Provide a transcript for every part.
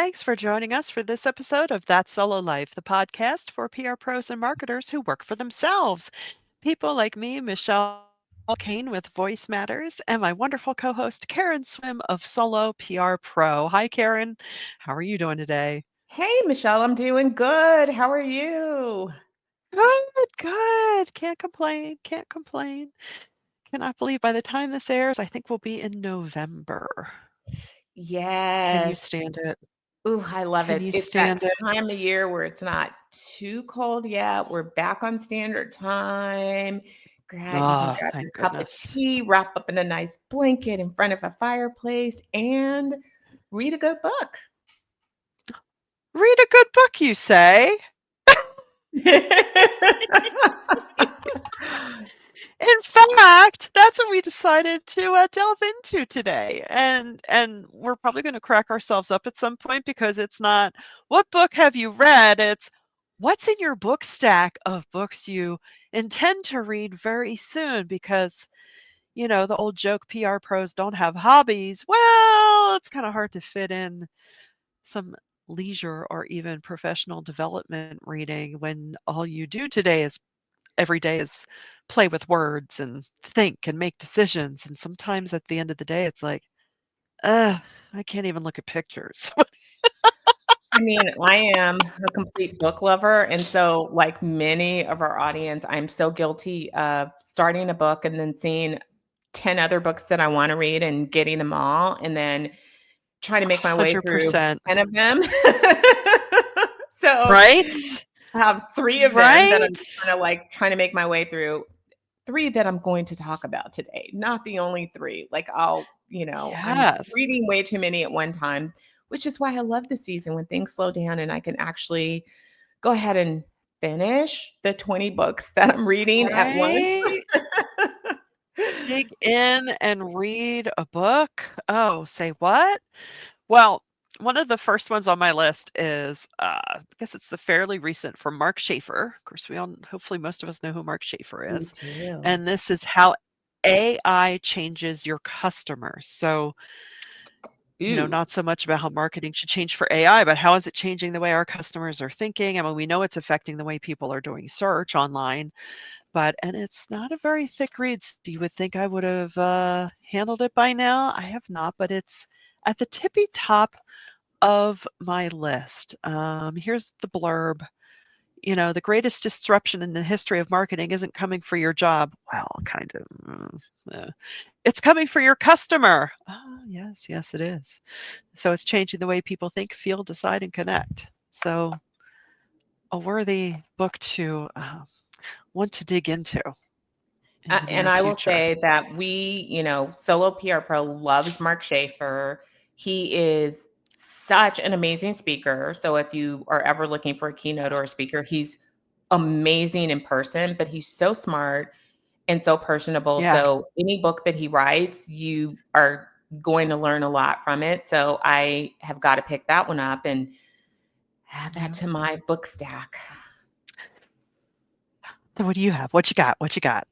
Thanks for joining us for this episode of That Solo Life, the podcast for PR pros and marketers who work for themselves. People like me, Michelle Kane with Voice Matters, and my wonderful co host, Karen Swim of Solo PR Pro. Hi, Karen. How are you doing today? Hey, Michelle, I'm doing good. How are you? Good, good. Can't complain. Can't complain. Cannot believe by the time this airs, I think we'll be in November. Can you Yes. stand it? Ooh, I love Can it. you It's that stand it? time of year where it's not too cold yet. We're back on standard time. You can Oh, grab thank your cup of goodness. tea, wrap up in a nice blanket in front of a fireplace, and read a good book. Read a good book, you say? In fact, that's what we decided to delve into today, and we're probably going to crack ourselves up at some point because it's not what book have you read? It's what's in your book stack of books you intend to read very soon because the old joke PR pros don't have hobbies. Well, it's kind of hard to fit in some leisure or even professional development reading when all you do today is every day is play with words and think and make decisions. And sometimes at the end of the day, it's like, ugh, I can't even look at pictures. I mean, I am a complete book lover. And so, like many of our audience, I'm so guilty of starting a book and then seeing 10 other books that I want to read and getting them all, and then trying to make my way through 100%. 10 of them. So, Right? I have three of them that I'm Right? kind of like trying to make my way through. Three that I'm going to talk about today, not the only three. Like, I'm Yes. reading way too many at one time, which is why I love the season when things slow down and I can actually go ahead and finish the 20 books that I'm reading at once. Right? Dig in and read a book. Oh, say what? Well, one of the first ones on my list is, I guess it's the fairly recent from Mark Schaefer. Of course, hopefully most of us know who Mark Schaefer Me is. too. And this is how AI changes your customers. So, Ooh. not so much about how marketing should change for AI, but how is it changing the way our customers are thinking? I mean, we know it's affecting the way people are doing search online, and it's not a very thick read. So you would think I would have handled it by now. I have not, but it's at the tippy top of my list. Here's the blurb. The greatest disruption in the history of marketing isn't coming for your job. Well, kind of. It's coming for your customer. Ah, yes, yes, it is. So it's changing the way people think, feel, decide, and connect. So a worthy book to want to dig into in the And near I will future. say that Solo PR Pro loves Mark Schaefer. He is such an amazing speaker. So if you are ever looking for a keynote or a speaker, he's amazing in person, but he's so smart and so personable. Yeah. So any book that he writes, you are going to learn a lot from it. So I have got to pick that one up and add that Yeah. to my book stack. So what do you have? What you got? What you got?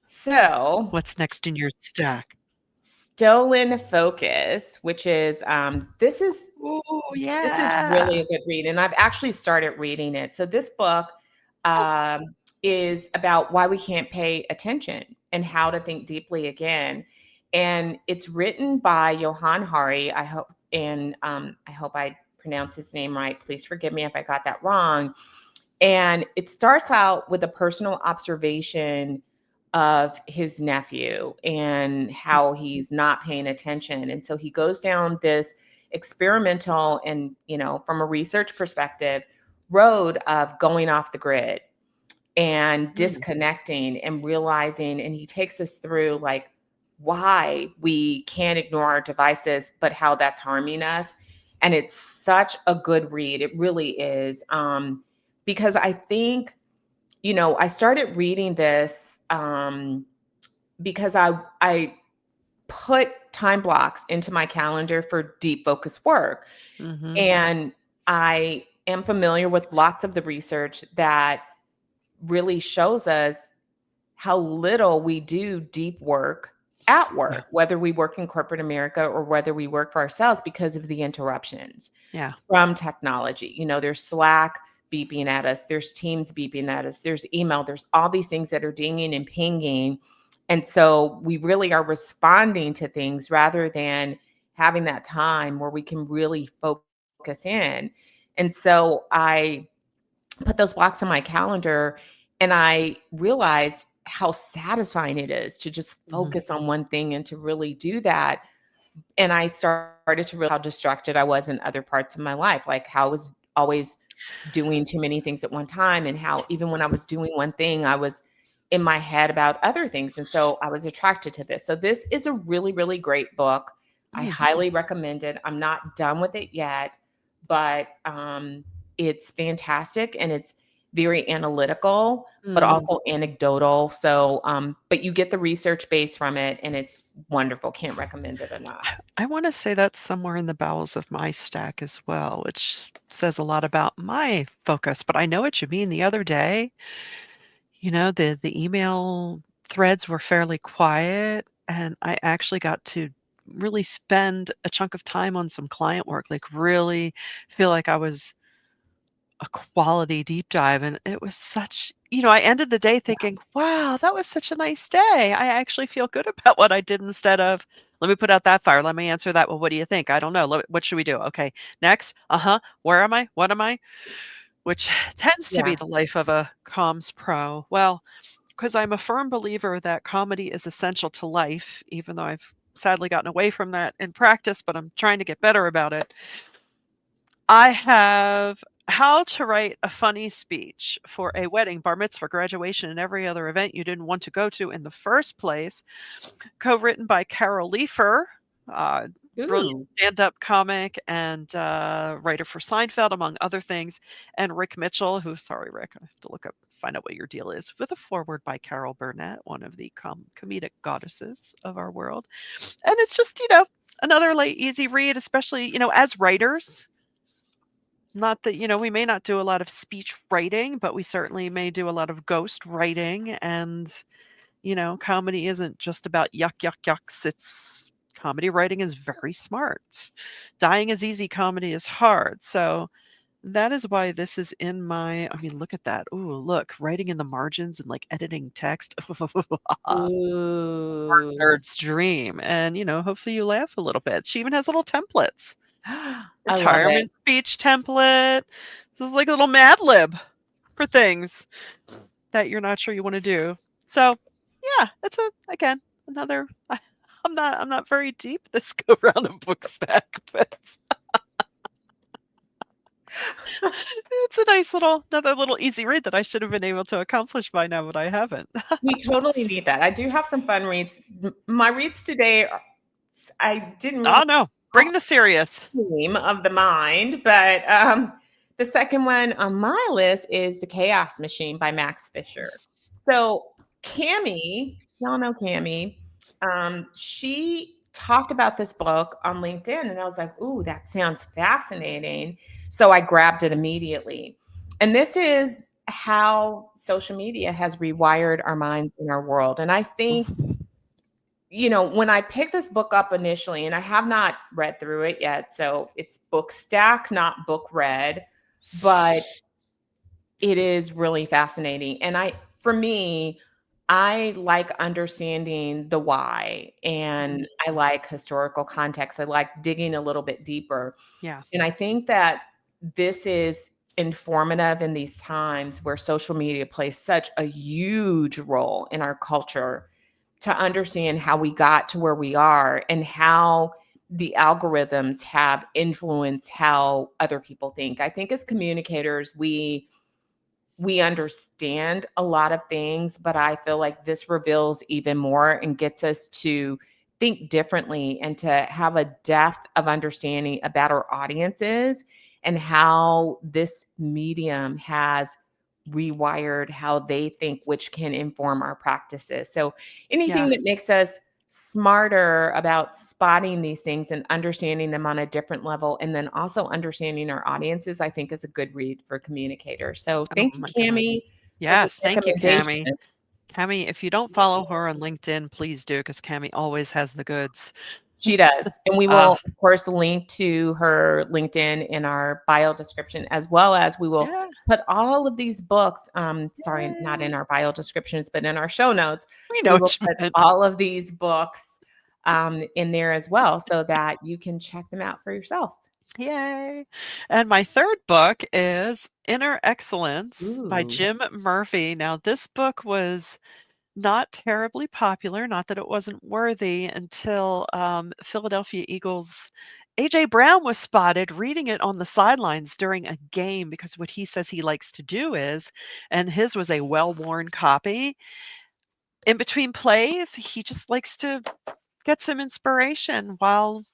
So What's next in your stack? Stolen Focus, which is Oh, this is really yeah. a good read, and I've actually started reading it. So this book Oh, is about why we can't pay attention and how to think deeply again. And it's written by Johann Hari. I hope I pronounce his name right. Please forgive me if I got that wrong. And it starts out with a personal observation of his nephew and how he's not paying attention. And so he goes down this experimental and, from a research perspective, road of going off the grid and mm, disconnecting and realizing. And he takes us through like why we can't ignore our devices, but how that's harming us. And it's such a good read. It really is. Because I think, I started reading this because I put time blocks into my calendar for deep focus work. mhm. And I am familiar with lots of the research that really shows us how little we do deep work at Yeah. work, whether we work in corporate America or whether we work for ourselves because of the interruptions Yeah. from technology. There's Slack beeping at us, there's Teams beeping at us, there's email, there's all these things that are dinging and pinging. And so we really are responding to things rather than having that time where we can really focus in. And so I put those blocks on my calendar and I realized how satisfying it is to just Mhm. focus on one thing and to really do that. And I started to realize how distracted I was in other parts of my life, like how I was always doing too many things at one time, and how even when I was doing one thing, I was in my head about other things. And so I was attracted to this. So this is a really, really great book. I Mm. highly recommend it. I'm not done with it yet, but it's fantastic and it's very analytical, but Mm. also anecdotal. So, but you get the research base from it, and it's wonderful. Can't recommend it enough. I wanna say that's somewhere in the bowels of my stack as well, which says a lot about my focus, but I know what you mean. The other day, the email threads were fairly quiet, and I actually got to really spend a chunk of time on some client work, like, really feel like I was a quality deep dive, and it was I ended the day thinking, "Wow, that was such a nice day. I actually feel good about what I did instead of, 'Let me put out that fire. Let me answer that. Well, what do you think? I don't know. What should we do? Okay, next. Uh-huh. Where am I? What am I?'" Which tends to be Yeah. the life of a comms pro. Well, because 'cause I'm a firm believer that comedy is essential to life, even though I've sadly gotten away from that in practice, but I'm trying to get better about it. I have how to write a funny speech for a wedding, bar mitzvah, graduation, and every other event you didn't want to go to in the first place, co-written by Carol Leifer, uh, brilliant Ooh. stand-up comic and, writer for Seinfeld, among other things, and Rick Mitchell, who sorry, Rick, I have to find out what your deal is, with a foreword by Carol Burnett, one of the comedic goddesses of our world, and it's just, another, like, easy read, especially, as writers, not that, we may not do a lot of speech writing, but we certainly may do a lot of ghost writing. And, comedy isn't just about yuck, yuck, yucks. Comedy writing is very smart. Dying is easy, comedy is hard. So that is why this is in I mean, look at that. Ooh, look, writing in the margins and like editing text. Ooh. Nerd's dream. And, hopefully you laugh a little bit. She even has little templates. I love it. Retirement speech template. This is like a little Mad Lib for things that you're not sure you wanna do. So, yeah, it's again, another I'm not very deep this go round of book stack, but it's a nice another little easy read that I should have been able to accomplish by now, but I haven't. We totally need that. I do have some fun reads. My reads today, I didn't really Oh, no. Bring the serious. theme of the mind, but the second one on my list is The Chaos Machine by Max Fisher. So Cami, y'all know Cami, she talked about this book on LinkedIn, and I was like, "Ooh, that sounds fascinating." So I grabbed it immediately. And this is how social media has rewired our minds in our world. And I think when I picked this book up initially, and I have not read through it yet, so it's book stack, not book read, but it is really fascinating. And for me, I like understanding the why, Mhm. and I like historical context. I like digging a little bit deeper. Yeah, And I think that this is informative in these times where social media plays such a huge role in our culture, to understand how we got to where we are and how the algorithms have influenced how other people think. I think as communicators, we understand a lot of things, but I feel like this reveals even more and gets us to think differently and to have a depth of understanding about our audiences and how this medium has rewired how they think, which can inform our practices. So anything yeah. that makes us smarter about spotting these things and understanding them on a different level, and then also understanding our audiences, I think is a good read for communicators. So Oh thank you, my goodness. Cami, for this Yes, thank you, recommendation. Cami. Cami, if you don't follow her on LinkedIn, please do, because Cami always has the goods. She does. And we Uh, will, of course, link to her LinkedIn in our bio description, as well as we will yeah, put all of these books, sorry, not yay. in our bio descriptions, but in our show notes, We know we will what you put meant. all of these books in there as well so that you can check them out for yourself. Yay. And my third book is Inner Excellence by Ooh. Jim Murphy. Now, this book was not terribly popular, not that it wasn't worthy, until Philadelphia Eagles AJ Brown was spotted reading it on the sidelines during a game, because what he says he likes to do is, and his was a well-worn copy, in between plays, he just likes to get some inspiration while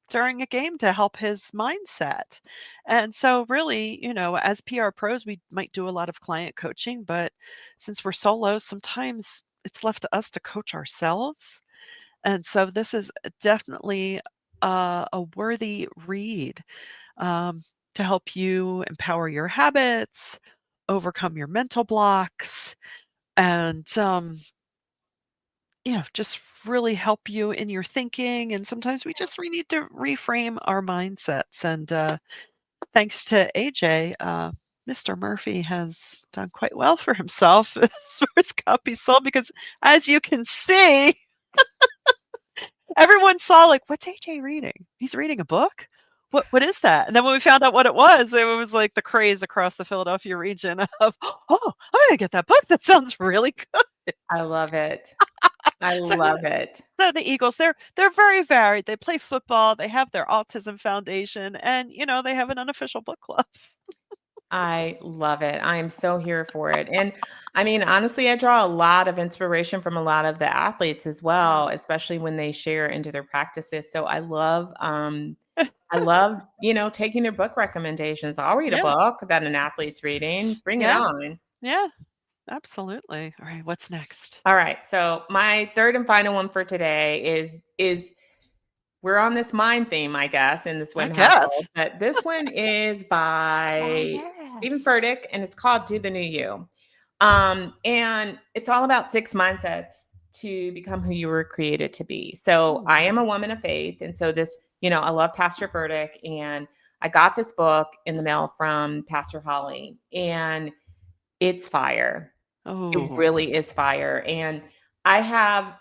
during a game to help his mindset. And so really, as PR pros, we might do a lot of client coaching, but since we're solos, sometimes it's left to us to coach ourselves. And so this is definitely a worthy read, um, to help you empower your habits, overcome your mental blocks, and just really help you in your thinking. And sometimes we need to reframe our mindsets. And thanks to AJ, Mr. Murphy has done quite well for himself as far as copies sold, because as you can see, everyone saw, like, what's AJ reading? He's reading a book? What is that? And then when we found out what it was like the craze across the Philadelphia region of, oh, I'm gonna get that book. That sounds really good. I love it. I So love it. So the Eagles, they're very varied. They play football, they have their autism foundation, and, they have an unofficial book club. I love it. I am so here for it. And I mean, honestly, I draw a lot of inspiration from a lot of the athletes as well, Mm. especially when they share into their practices. So I love, taking their book recommendations. I'll read a Yeah, book that an athlete's reading. Bring it yeah, on. yeah, absolutely. All right, what's next? All right. So my third and final one for today is we're on this mind theme, I guess, in the I swim household. guess. But this one is Oh, by Steven yes. Furtick, and it's called "Do the New You." And it's all about 6 mindsets to become who you were created to be. So I am a Ooh. woman of faith, and so this, I love Pastor Furtick, and I got this book in the mail from Pastor Holly, and it's fire. It Oh, really is fire, and I have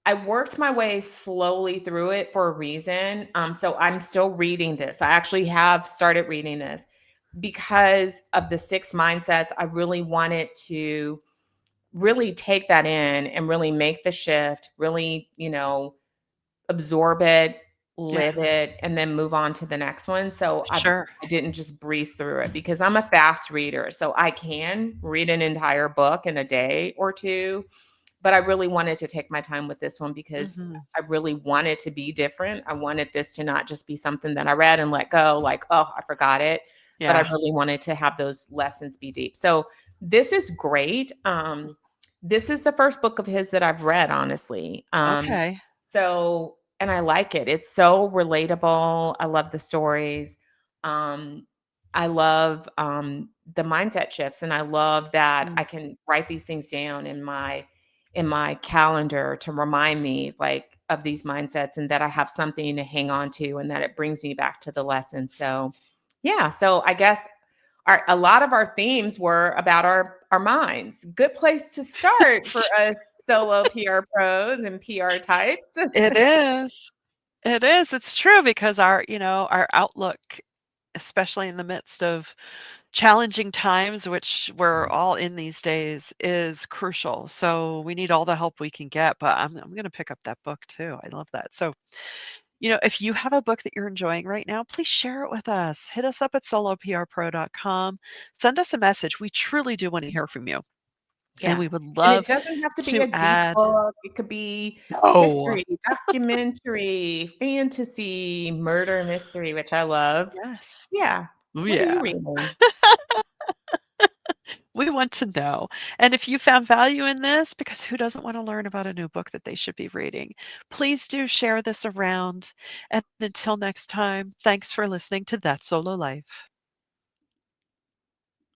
I worked my way slowly through it for a reason. So I'm still reading this. I actually have started reading this because of the 6 mindsets. I really wanted to really take that in and really make the shift, really, absorb it, yeah, live it, and then move on to the next one. So sure. I didn't just breeze through it because I'm a fast reader. So I can read an entire book in a day or two, but I really wanted to take my time with this one because Mhm. I really wanted to be different. I wanted this to not just be something that I read and let go, like, oh, I forgot it. But I Yeah. really wanted to have those lessons be deep. So this is great. This is the first book of his that I've read, honestly. Okay. And I like it. It's so relatable. I love the stories. Um, I love the mindset shifts, and I love that I Mm. can write these things down in my calendar to remind me like of these mindsets, and that I have something to hang on to, and that it brings me back to the lesson. So, yeah. So I guess a lot of our themes were about our minds. Good place to start for us solo PR pros and PR types. It is. It is. It's true, because our outlook, especially in the midst of challenging times, which we're all in these days, is crucial. So we need all the help we can get. But I'm going to pick up that book too. I love that. So, if you have a book that you're enjoying right now, please share it with us. Hit us up at soloprpro.com. Send us a message. We truly do want to hear from you. And Yeah. we would And it love doesn't have to be to a deep add. book. It could be Oh, history, documentary, fantasy, murder mystery, which I love. yes. Yeah. Oh, What are you yeah. reading? We want to know. And if you found value in this, because who doesn't want to learn about a new book that they should be reading? Please do share this around. And until next time, thanks for listening to That Solo Life.